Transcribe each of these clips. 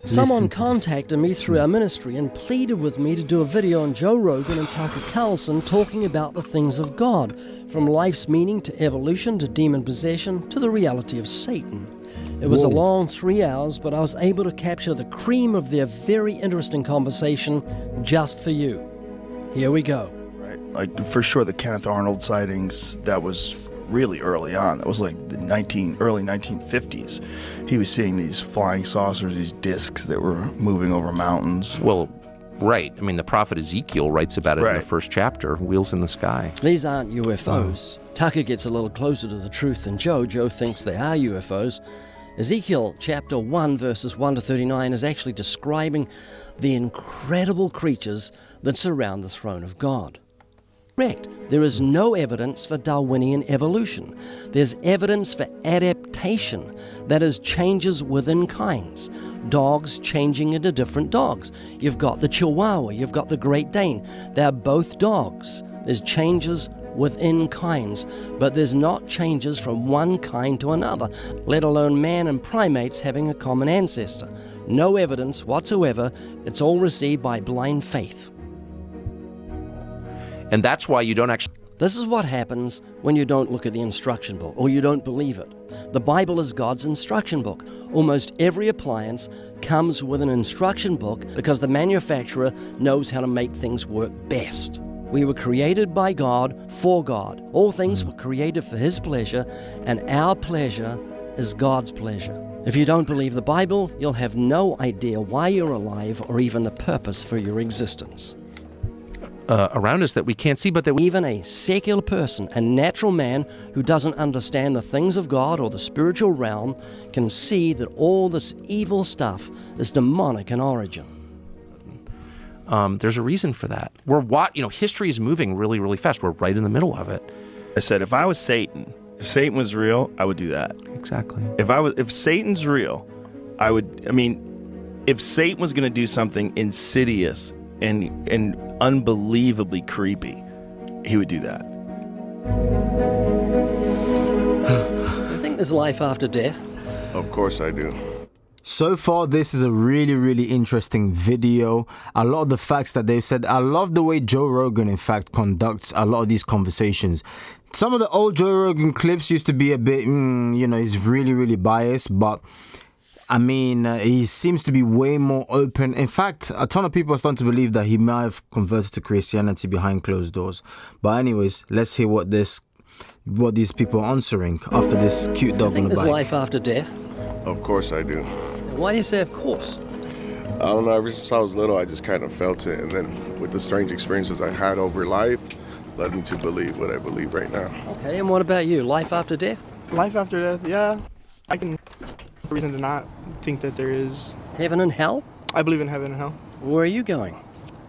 Someone contacted me through our ministry and pleaded with me to do a video on Joe Rogan and Tucker Carlson talking about the things of God, from life's meaning to evolution to demon possession to the reality of Satan. It was a long 3 hours, but I was able to capture the cream of their very interesting conversation just for you. Here we go. Right, like for sure the Kenneth Arnold sightings, that was really early on. That was like the early 1950s. He was seeing these flying saucers, these discs that were moving over mountains. Well, right. I mean, the prophet Ezekiel writes about it in the first chapter, wheels in the sky. These aren't UFOs. Tucker gets a little closer to the truth than Joe. Joe thinks they are UFOs. Ezekiel chapter 1, verses 1 to 39 is actually describing the incredible creatures that surround the throne of God. Correct. There is no evidence for Darwinian evolution. There's evidence for adaptation, that is, changes within kinds. Dogs changing into different dogs. You've got the Chihuahua, you've got the Great Dane. They're both dogs. There's changes within kinds, but there's not changes from one kind to another, let alone man and primates having a common ancestor. No evidence whatsoever. It's all received by blind faith. And that's why you don't actually... This is what happens when you don't look at the instruction book or you don't believe it. The Bible is God's instruction book. Almost every appliance comes with an instruction book because the manufacturer knows how to make things work best. We were created by God for God. All things were created for His pleasure, and our pleasure is God's pleasure. If you don't believe the Bible, you'll have no idea why you're alive or even the purpose for your existence. around us that we can't see, but that we... Even a secular person, a natural man who doesn't understand the things of God or the spiritual realm, can see that all this evil stuff is demonic in origin. There's a reason for that. History is moving really, really fast. We're right in the middle of it. I said, if I was Satan, if Satan was real, I would do that. Exactly. If Satan's real, if Satan was going to do something insidious and unbelievably creepy, he would do that. You think there's life after death? Of course I do. So far, this is a really, really interesting video. A lot of the facts that they've said. I love the way Joe Rogan, in fact, conducts a lot of these conversations. Some of the old Joe Rogan clips used to be a bit, he's really, really biased. But, he seems to be way more open. In fact, a ton of people are starting to believe that he might have converted to Christianity behind closed doors. But anyways, let's hear what these people are answering after this cute dog on the bike. You think there's life after death? Of course I do. Why do you say of course? I don't know, ever since I was little, I just kind of felt it. And then with the strange experiences I had over life, led me to believe what I believe right now. Okay, and what about you? Life after death? Life after death, yeah. I can have a reason to not think that there is. Heaven and hell? I believe in heaven and hell. Where are you going?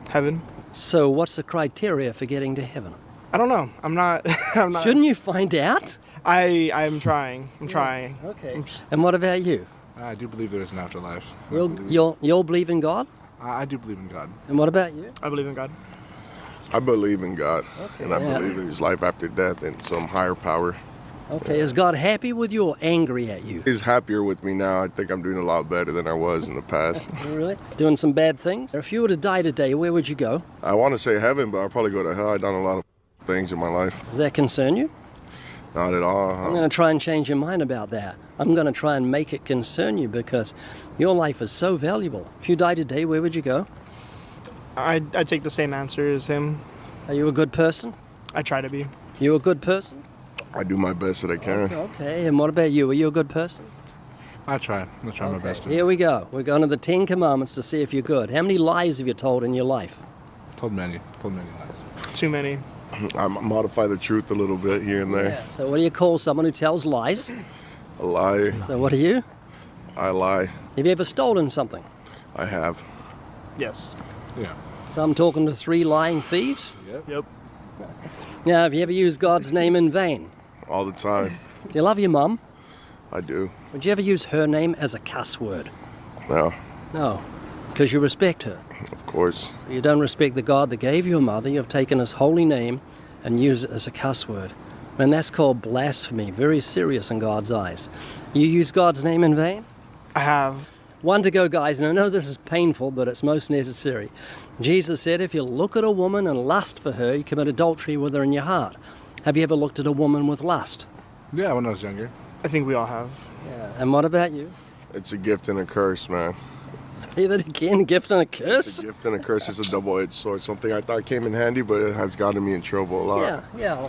Heaven. So what's the criteria for getting to heaven? I don't know. I'm not. Shouldn't you find out? I'm trying. I'm trying. Okay. And what about you? I do believe there is an afterlife. You'll believe in God? I do believe in God. And what about you? I believe in God. I believe in God, and I Yeah. believe in his life after death and some higher power. Okay, is God happy with you or angry at you? He's happier with me now. I think I'm doing a lot better than I was in the past. Really? Doing some bad things? If you were to die today, where would you go? I want to say heaven, but I'll probably go to hell. I've done a lot of things in my life. Does that concern you? Not at all. I'm going to try and change your mind about that. I'm going to try and make it concern you because your life is so valuable. If you die today, where would you go? I take the same answer as him. Are you a good person? I try to be. You a good person? I do my best that I can. Okay, and what about you? Are you a good person? I try my best to. Here we go. We're going to the 10 Commandments to see if you're good. How many lies have you told in your life? Told many lies. Too many. I modify the truth a little bit here and there. Yeah. So what do you call someone who tells lies? A lie. So what are you? I lie. Have you ever stolen something? I have. Yes. Yeah. So I'm talking to 3 lying thieves? Yep. Now, have you ever used God's name in vain? All the time. Do you love your mum? I do. Would you ever use her name as a cuss word? No. No, because you respect her. Of course. You don't respect the God that gave you a mother. You've taken his holy name and used it as a cuss word. And that's called blasphemy, very serious in God's eyes. You use God's name in vain? I have. One to go, guys, and I know this is painful, but it's most necessary. Jesus said, if you look at a woman and lust for her, you commit adultery with her in your heart. Have you ever looked at a woman with lust? Yeah, when I was younger. I think we all have. Yeah. And what about you? It's a gift and a curse, man. Say that again, gift and a It's curse? a gift and a curse is a double-edged sword. Something I thought came in handy, but it has gotten me in trouble a lot. Yeah.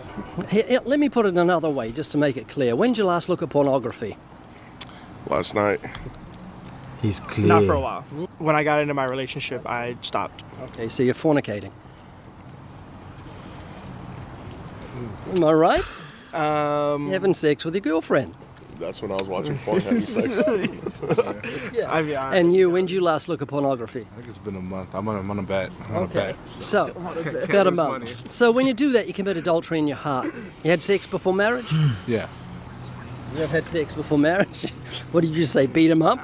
Here, let me put it another way, just to make it clear. When did you last look at pornography? Last night, He's clear. Not for a while. When I got into my relationship, I stopped. Okay, so you're fornicating. Am I right? You're having sex with your girlfriend. that's when I was watching porn, having sex. Yeah. I mean, And you, when did you last look at pornography? I think it's been a month. I'm on a bet. I'm on a bet. So, about a month. So when you do that, you commit adultery in your heart. You had sex before marriage? Yeah. You've had sex before marriage? What did you say, beat him up?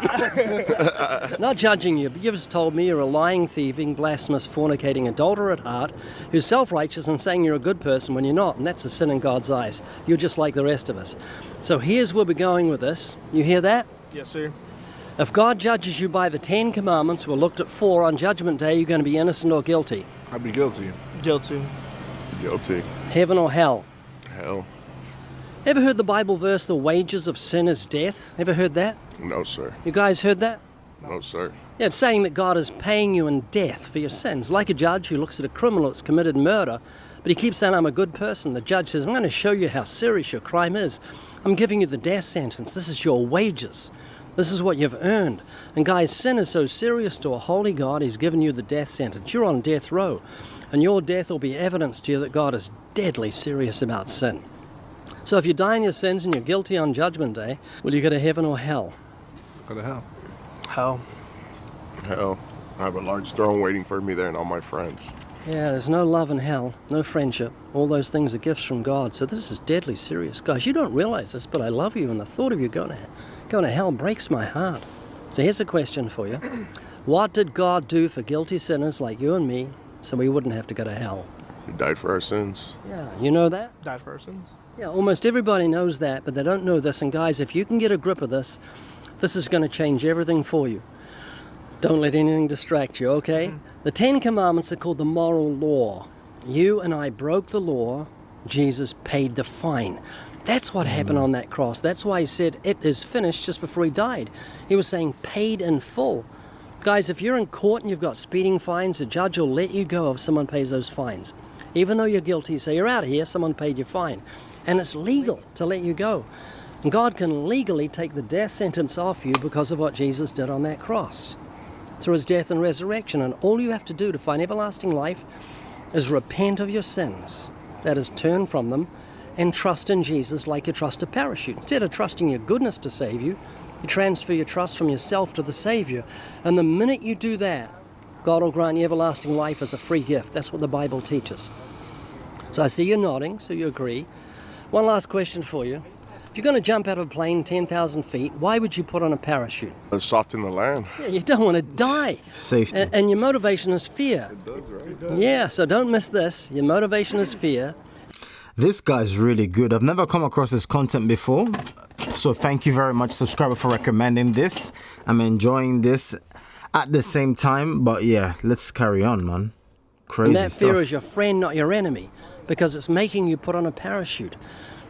Not judging you, but you've just told me you're a lying, thieving, blasphemous, fornicating, adulterer at heart, who's self-righteous and saying you're a good person when you're not, and that's a sin in God's eyes. You're just like the rest of us. So here's where we're going with this. You hear that? yes, sir. If God judges you by the 10 Commandments, we're looked at 4 on Judgment Day, you're going to be innocent or guilty. I'd be guilty. Guilty. Guilty. Heaven or hell. Hell. Ever heard the Bible verse, the wages of sin is death? Ever heard that? No, sir. You guys heard that? No, sir. Yeah, it's saying that God is paying you in death for your sins. Like a judge who looks at a criminal that's committed murder, but he keeps saying, I'm a good person. The judge says, I'm going to show you how serious your crime is. I'm giving you the death sentence. This is your wages. This is what you've earned. And guys, sin is so serious to a holy God, he's given you the death sentence. You're on death row. And your death will be evidence to you that God is deadly serious about sin. So if you die in your sins and you're guilty on Judgment Day, will you go to heaven or hell? Go to hell. Hell. Hell. I have a large throne waiting for me there and all my friends. Yeah, there's no love in hell, no friendship. All those things are gifts from God. So this is deadly serious. Guys, you don't realize this, but I love you, and the thought of you going to hell breaks my heart. So here's a question for you. What did God do for guilty sinners like you and me so we wouldn't have to go to hell? He died for our sins. Yeah, you know that? Died for our sins. Yeah, almost everybody knows that, but they don't know this. And guys, if you can get a grip of this, this is going to change everything for you. Don't let anything distract you, okay? The 10 Commandments are called the moral law. You and I broke the law. Jesus paid the fine. That's what happened on that cross. That's why he said, it is finished, just before he died. He was saying, paid in full. Guys, if you're in court and you've got speeding fines, the judge will let you go if someone pays those fines. Even though you're guilty, say you're out of here, someone paid your fine. And it's legal to let you go. And God can legally take the death sentence off you because of what Jesus did on that cross, through his death and resurrection. And all you have to do to find everlasting life is repent of your sins, that is, turn from them, and trust in Jesus like you trust a parachute. Instead of trusting your goodness to save you, you transfer your trust from yourself to the Savior. And the minute you do that, God will grant you everlasting life as a free gift. That's what the Bible teaches. So I see you nodding, so you agree. One last question for you. If you're going to jump out of a plane 10,000 feet, why would you put on a parachute? Soften the land. Yeah, you don't want to die. Safety. And your motivation is fear. Yeah, so don't miss this. Your motivation is fear. This guy's really good. I've never come across his content before. So thank you very much, subscriber, for recommending this. I'm enjoying this at the same time. But yeah, let's carry on, man. Crazy And that stuff. fear is your friend, not your enemy, because it's making you put on a parachute.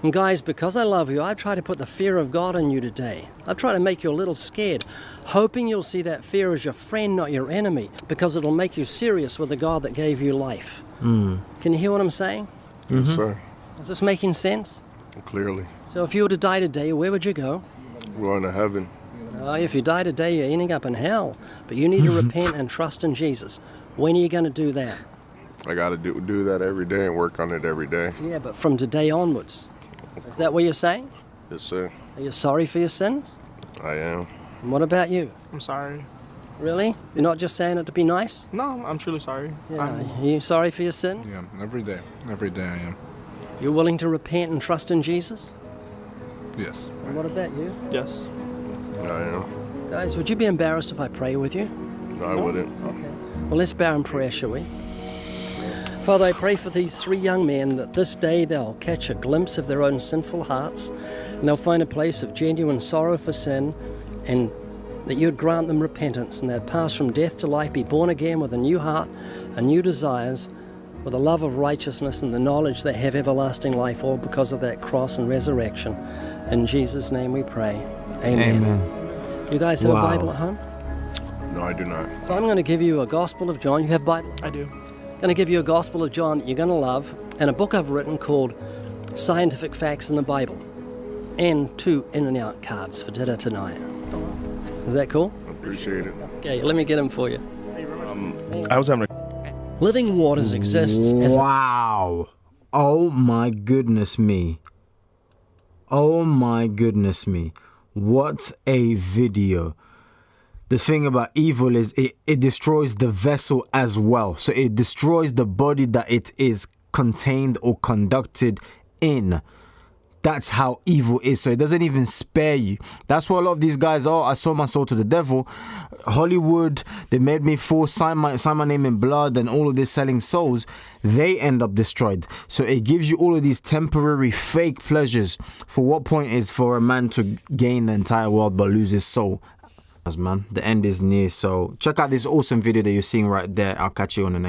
And guys, because I love you, I try to put the fear of God in you today. I try to make you a little scared, hoping you'll see that fear as your friend, not your enemy, because it'll make you serious with the God that gave you life. Can you hear what I'm saying? Yes, sir. Is this making sense? Clearly. So if you were to die today, where would you go? We're going to heaven. If you die today, you're ending up in hell. But you need to repent and trust in Jesus. When are you going to do that? I got to do that every day and work on it every day. Yeah, but from today onwards. Is that what you're saying? Yes, sir. Are you sorry for your sins? I am. And what about you? I'm sorry. Really? You're not just saying it to be nice? No, I'm truly sorry. Are you sorry for your sins? Yeah, every day. Every day I am. You're willing to repent and trust in Jesus? Yes. And what about you? Yes. I am. Guys, would you be embarrassed if I pray with you? No, I wouldn't. Okay. Well, let's bow in prayer, shall we? Father, I pray for these 3 young men that this day they'll catch a glimpse of their own sinful hearts and they'll find a place of genuine sorrow for sin and that you'd grant them repentance and they'd pass from death to life, be born again with a new heart and new desires, with a love of righteousness and the knowledge they have everlasting life, all because of that cross and resurrection. In Jesus' name we pray. Amen. Amen. You guys have Wow. a Bible at home? No, I do not. So I'm going to give you a Gospel of John. You have Bible? I do. I'm going to give you a Gospel of John that you're going to love, and a book I've written called Scientific Facts in the Bible, and 2 in and out cards for dinner tonight. Is that cool? Appreciate it. Okay, let me get them for you. I was having a Living Waters exists as a Wow. Oh my goodness me. Oh my goodness me. What a video. The thing about evil is it destroys the vessel as well. So it destroys the body that it is contained or conducted in. That's how evil is. So it doesn't even spare you. That's what a lot of these guys are. I sold my soul to the devil. Hollywood, they made me fall, sign my name in blood, and all of this selling souls. They end up destroyed. So it gives you all of these temporary fake pleasures. For what point is for a man to gain the entire world but lose his soul? Man, the end is near. So check out this awesome video that you're seeing right there. I'll catch you on the next.